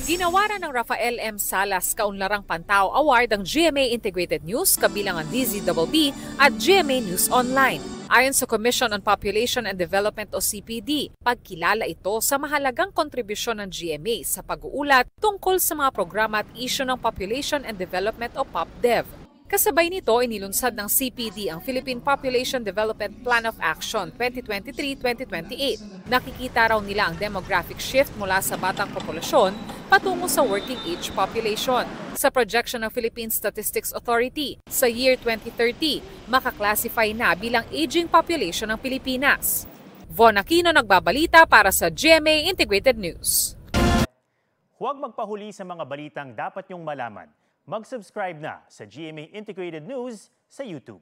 Ginawaran ng Rafael M. Salas Kaunlarang Pantaw Award ang GMA Integrated News kabilang ang DZBB at GMA News Online. Ayon sa Commission on Population and Development o CPD, pagkilala ito sa mahalagang kontribusyon ng GMA sa pag-uulat tungkol sa mga programa at isyu ng Population and Development o PopDev. Kasabay nito, inilunsad ng CPD ang Philippine Population Development Plan of Action 2023-2028. Nakikita raw nila ang demographic shift mula sa batang populasyon patungo sa working age population. Sa projection ng Philippine Statistics Authority, sa year 2030, makaklasify na bilang aging population ng Pilipinas. Von Aquino nagbabalita para sa GMA Integrated News. Huwag magpahuli sa mga balitang dapat niyong malaman. Mag-subscribe na sa GMA Integrated News sa YouTube.